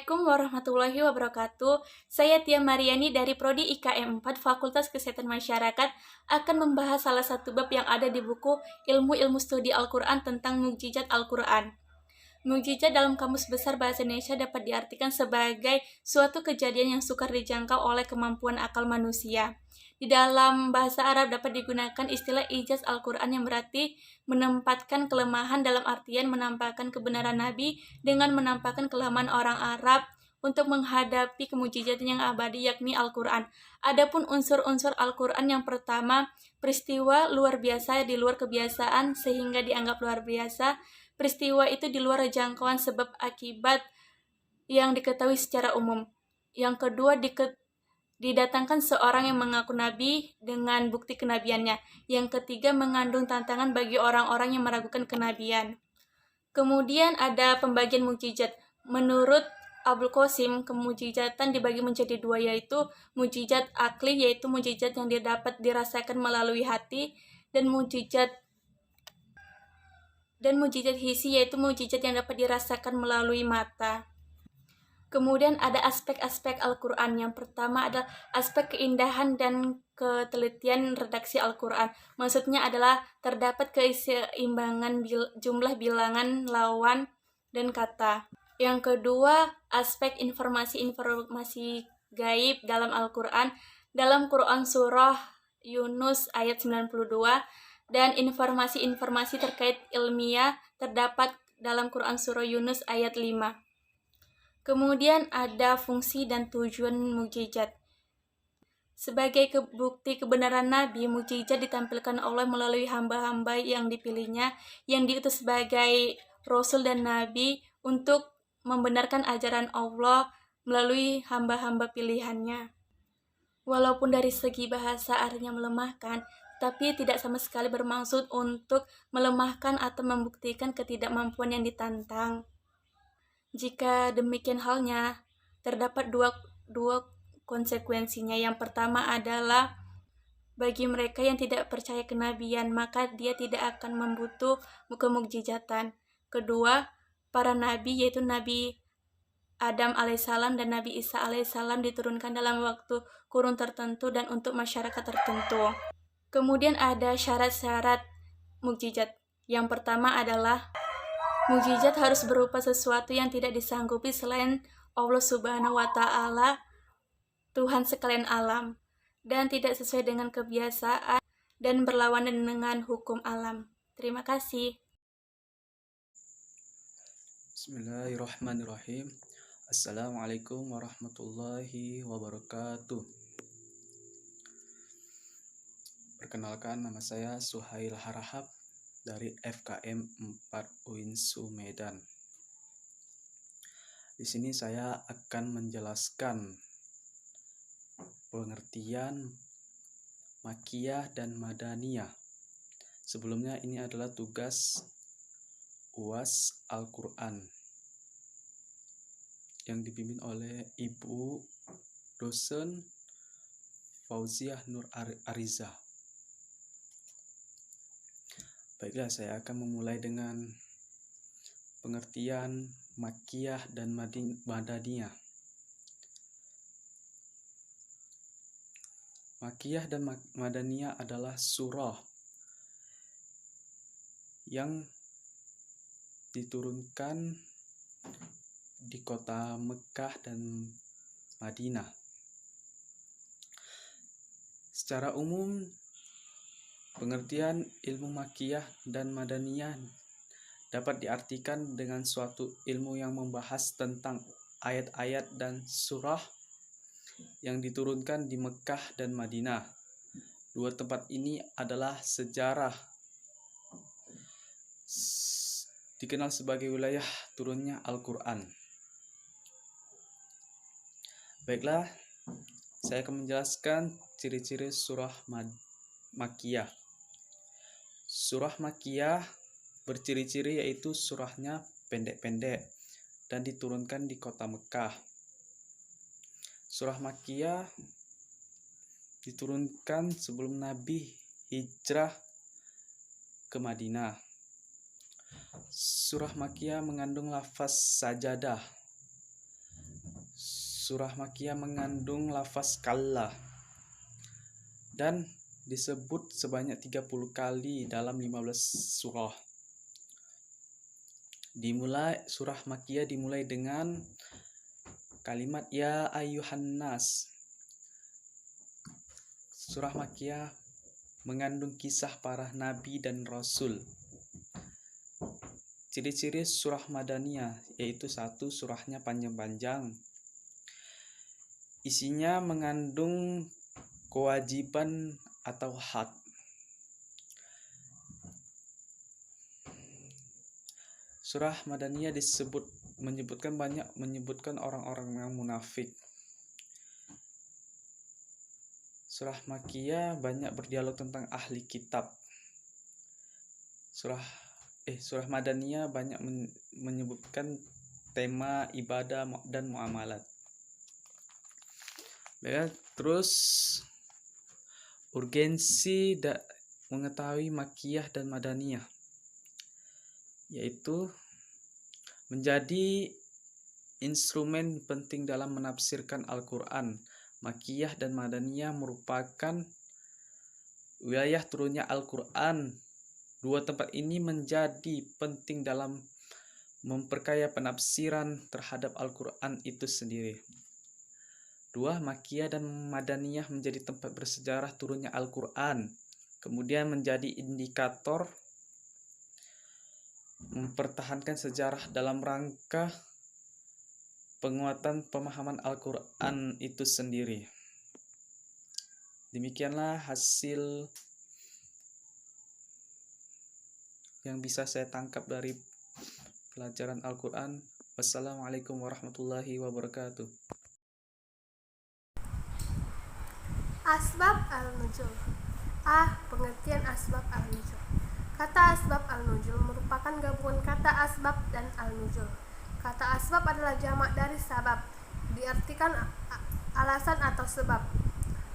Assalamualaikum warahmatullahi wabarakatuh. Saya Tia Mariani dari Prodi IKM 4 Fakultas Kesehatan Masyarakat akan membahas salah satu bab yang ada di buku Ilmu-Ilmu Studi Al-Quran tentang Mukjizat Al-Quran. Mukjizat dalam Kamus Besar Bahasa Indonesia dapat diartikan sebagai suatu kejadian yang sukar dijangkau oleh kemampuan akal manusia. Di dalam bahasa Arab dapat digunakan istilah ijaz Al-Quran yang berarti menempatkan kelemahan dalam artian menampakkan kebenaran Nabi dengan menampakkan kelemahan orang Arab untuk menghadapi kemujizatan yang abadi yakni Al-Quran. Adapun unsur-unsur Al-Quran yang pertama, peristiwa luar biasa di luar kebiasaan sehingga dianggap luar biasa. Peristiwa itu di luar jangkauan sebab akibat yang diketahui secara umum. Yang kedua, didatangkan seorang yang mengaku nabi dengan bukti kenabiannya. Yang ketiga, mengandung tantangan bagi orang-orang yang meragukan kenabian. Kemudian ada pembagian mukjizat. Menurut Abul Qasim, kemujizatan dibagi menjadi dua, yaitu mukjizat akli, yaitu mukjizat yang dapat dirasakan melalui hati, dan mukjizat hisi, yaitu mukjizat yang dapat dirasakan melalui mata. Kemudian ada aspek-aspek Al-Quran. Yang pertama adalah aspek keindahan dan ketelitian redaksi Al-Quran. Maksudnya adalah terdapat keseimbangan jumlah bilangan, lawan, dan kata. Yang kedua, aspek informasi-informasi gaib dalam Al-Quran. Dalam Quran Surah Yunus ayat 92, dan informasi-informasi terkait ilmiah terdapat dalam Quran Surah Yunus ayat 5. Kemudian ada fungsi dan tujuan mukjizat. Sebagai bukti kebenaran Nabi, mukjizat ditampilkan Allah melalui hamba-hamba yang dipilihnya, yang diutus sebagai Rasul dan Nabi untuk membenarkan ajaran Allah melalui hamba-hamba pilihannya. Walaupun dari segi bahasa artinya melemahkan, tapi tidak sama sekali bermaksud untuk melemahkan atau membuktikan ketidakmampuan yang ditantang. Jika demikian halnya, terdapat dua konsekuensinya. Yang pertama adalah bagi mereka yang tidak percaya kenabian, maka dia tidak akan membutuh kemukjizatan. Kedua, para nabi, yaitu Nabi Adam alaihissalam dan Nabi Isa alaihissalam, diturunkan dalam waktu kurun tertentu dan untuk masyarakat tertentu. Kemudian ada syarat-syarat mukjizat. Yang pertama adalah mukjizat harus berupa sesuatu yang tidak disanggupi selain Allah Subhanahu wa Ta'ala, Tuhan sekalian alam, dan tidak sesuai dengan kebiasaan dan berlawanan dengan hukum alam. Terima kasih. Bismillahirrahmanirrahim. Assalamualaikum warahmatullahi wabarakatuh. Perkenalkan, nama saya Suhail Harahap dari FKM 4 UINSU Medan. Di sini saya akan menjelaskan pengertian Makkiyah dan Madaniyah. Sebelumnya ini adalah tugas UAS Al-Quran yang dipimpin oleh Ibu dosen Fauziah Nur Ariza. Baiklah, saya akan memulai dengan pengertian Makkiyah dan Madaniyah. Makkiyah dan Madaniyah adalah surah yang diturunkan di kota Mekah dan Madinah. Secara umum, pengertian ilmu Makkiyah dan Madaniyah dapat diartikan dengan suatu ilmu yang membahas tentang ayat-ayat dan surah yang diturunkan di Mekah dan Madinah. Dua tempat ini adalah sejarah dikenal sebagai wilayah turunnya Al-Quran. Baiklah, saya akan menjelaskan ciri-ciri surah Makkiyah. Surah Makkiyah berciri-ciri yaitu surahnya pendek-pendek dan diturunkan di kota Mekah. Surah Makkiyah diturunkan sebelum Nabi hijrah ke Madinah. Surah Makkiyah mengandung lafaz sajadah surah Makkiyah mengandung lafaz kalla dan disebut sebanyak 30 kali dalam 15 surah. Surah Makkiyah dimulai dengan kalimat ya ayyuhan nas. Surah Makkiyah mengandung kisah para nabi dan rasul. Ciri-ciri surah Madaniyah yaitu 1. Surahnya panjang-panjang. Isinya mengandung kewajiban atau hak. Surah Madaniyah menyebutkan orang-orang yang munafik. Surah Makkiyah banyak berdialog tentang ahli kitab. Surah Madaniyah banyak menyebutkan tema ibadah dan muamalat. Terus urgensi mengetahui Makkiyah dan Madaniyah, yaitu menjadi instrumen penting dalam menafsirkan Al-Quran. Makkiyah dan Madaniyah merupakan wilayah turunnya Al-Quran. Dua tempat ini menjadi penting dalam memperkaya penafsiran terhadap Al-Quran itu sendiri. 2. Makkiyah dan Madaniyah menjadi tempat bersejarah turunnya Al-Quran, kemudian menjadi indikator mempertahankan sejarah dalam rangka penguatan pemahaman Al-Quran itu sendiri. Demikianlah hasil yang bisa saya tangkap dari pelajaran Al-Quran. Wassalamualaikum warahmatullahi wabarakatuh. Asbab al-nuzul. Pengertian asbab al-nuzul. Kata asbab al-nuzul merupakan gabungan kata asbab dan al-nuzul. Kata asbab adalah jamak dari sabab, diartikan alasan atau sebab.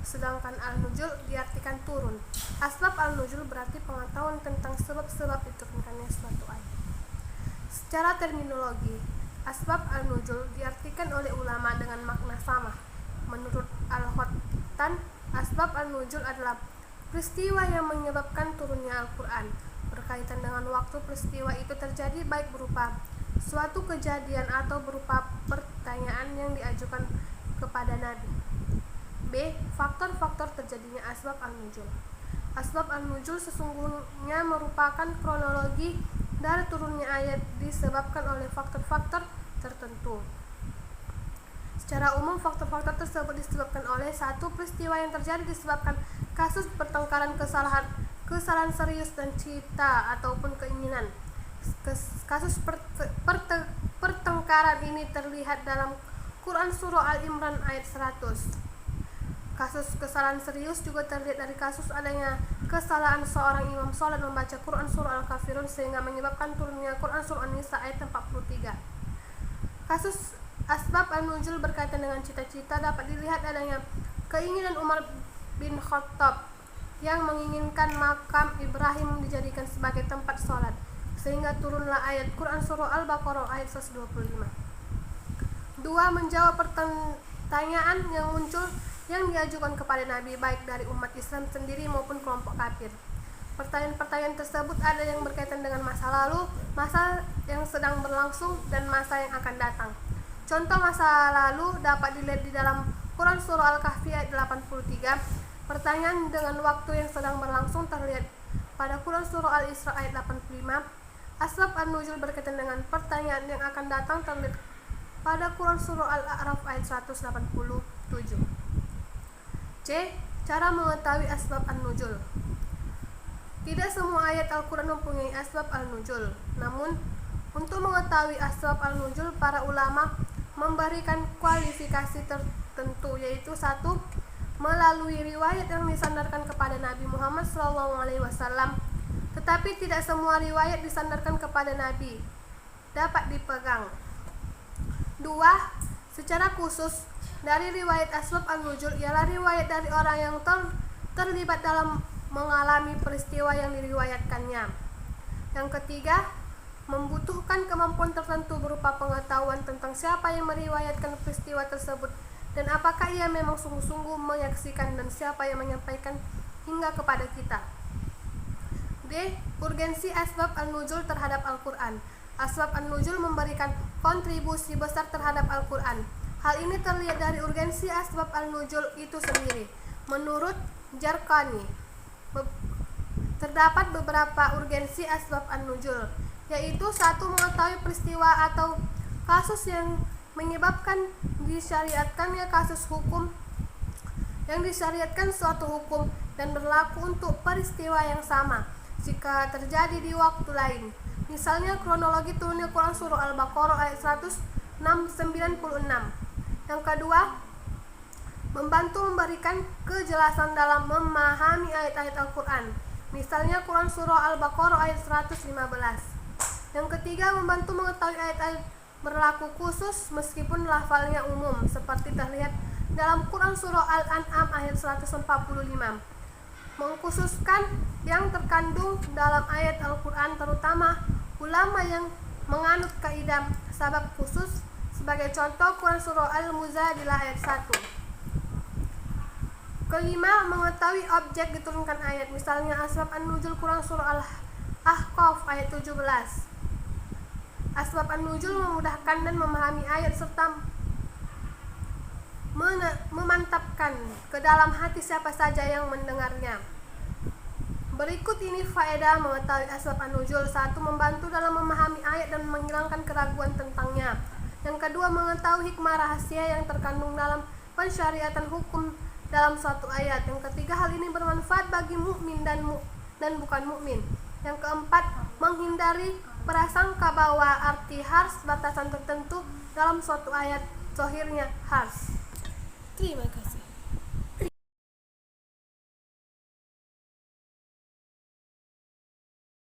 Sedangkan al-nuzul diartikan turun. Asbab al-nuzul berarti pengetahuan tentang sebab-sebab diturunkannya suatu ayat. Secara terminologi, asbab al-nuzul diartikan oleh ulama dengan makna sama. Menurut Al-Khattan, asbab al-nuzul adalah peristiwa yang menyebabkan turunnya Al-Quran. Berkaitan dengan waktu peristiwa itu terjadi, baik berupa suatu kejadian atau berupa pertanyaan yang diajukan kepada Nabi. B. Faktor-faktor terjadinya asbab al-nuzul. Asbab al-nuzul sesungguhnya merupakan kronologi dari turunnya ayat disebabkan oleh faktor-faktor tertentu. Secara umum, faktor-faktor tersebut disebabkan oleh 1. Peristiwa yang terjadi disebabkan kasus pertengkaran, kesalahan serius dan cita ataupun keinginan. Kasus pertengkaran ini terlihat dalam Quran Surah Al-Imran ayat 100. Kasus kesalahan serius juga terlihat dari kasus adanya kesalahan seorang imam sholat membaca Quran Surah Al-Kafirun sehingga menyebabkan turunnya Quran Surah An-Nisa ayat 43. Kasus asbab al-nuzul berkaitan dengan cita-cita dapat dilihat adanya keinginan Umar bin Khattab yang menginginkan makam Ibrahim dijadikan sebagai tempat sholat, sehingga turunlah ayat Quran Surah Al-Baqarah ayat 125. 2. Menjawab pertanyaan yang muncul yang diajukan kepada Nabi baik dari umat Islam sendiri maupun kelompok kafir. Pertanyaan-pertanyaan tersebut ada yang berkaitan dengan masa lalu, masa yang sedang berlangsung, dan masa yang akan datang. Contoh masa lalu dapat dilihat di dalam Quran Surah Al-Kahfi ayat 83. Pertanyaan dengan waktu yang sedang berlangsung terlihat pada Quran Surah Al-Isra ayat 85. Asbab an-nuzul berkaitan dengan pertanyaan yang akan datang terlihat pada Quran Surah Al-A'raf ayat 187. C. Cara mengetahui asbab an-nuzul. Tidak semua ayat Al-Quran mempunyai asbab al-nuzul. Namun, untuk mengetahui asbab al-nuzul, para ulama memberikan kualifikasi tertentu, yaitu 1. Melalui riwayat yang disandarkan kepada Nabi Muhammad SAW. Tetapi tidak semua riwayat disandarkan kepada Nabi dapat dipegang. 2. Secara khusus, dari riwayat asbab al-nuzul ialah riwayat dari orang yang terlibat dalam mengalami peristiwa yang diriwayatkannya. Yang ketiga, membutuhkan kemampuan tertentu berupa pengetahuan tentang siapa yang meriwayatkan peristiwa tersebut dan apakah ia memang sungguh-sungguh menyaksikan dan siapa yang menyampaikan hingga kepada kita. D. Urgensi asbab an-nuzul terhadap Al-Quran. Asbab an-nuzul memberikan kontribusi besar terhadap Al-Quran. Hal ini terlihat dari urgensi asbab an-nuzul itu sendiri. Menurut Jarqani, terdapat beberapa urgensi asbab an-nuzul, yaitu 1. Mengetahui peristiwa atau kasus yang menyebabkan disyariatkannya kasus hukum, yang disyariatkan suatu hukum dan berlaku untuk peristiwa yang sama jika terjadi di waktu lain. Misalnya kronologi turunnya Quran surah Al-Baqarah ayat 196. Yang kedua, membantu memberikan kejelasan dalam memahami ayat-ayat Al-Quran. Misalnya Quran surah Al-Baqarah ayat 115. Yang ketiga, membantu mengetahui ayat-ayat berlaku khusus meskipun lafalnya umum, seperti terlihat dalam Quran surah Al-An'am ayat 145. Mengkhususkan yang terkandung dalam ayat Al-Quran, terutama ulama yang menganut kaidah sabab khusus. Sebagai contoh Quran surah Al-Muzadilah ayat 1. Kelima, mengetahui objek diturunkan ayat. Misalnya asbab an-nuzul Quran surah Al-Ahqaf ayat 17. Asbab an-nuzul memudahkan dan memahami ayat serta memantapkan ke dalam hati siapa saja yang mendengarnya. Berikut ini faedah mengetahui asbab an-nuzul. 1. Membantu dalam memahami ayat dan menghilangkan keraguan tentangnya. Yang kedua, mengetahui hikmah rahasia yang terkandung dalam pensyariatan hukum dalam suatu ayat. Yang ketiga, hal ini bermanfaat bagi mukmin dan bukan mukmin. Yang keempat, menghindari prasangka bahwa arti harf batasan tertentu dalam suatu ayat zahirnya harf. Terima kasih.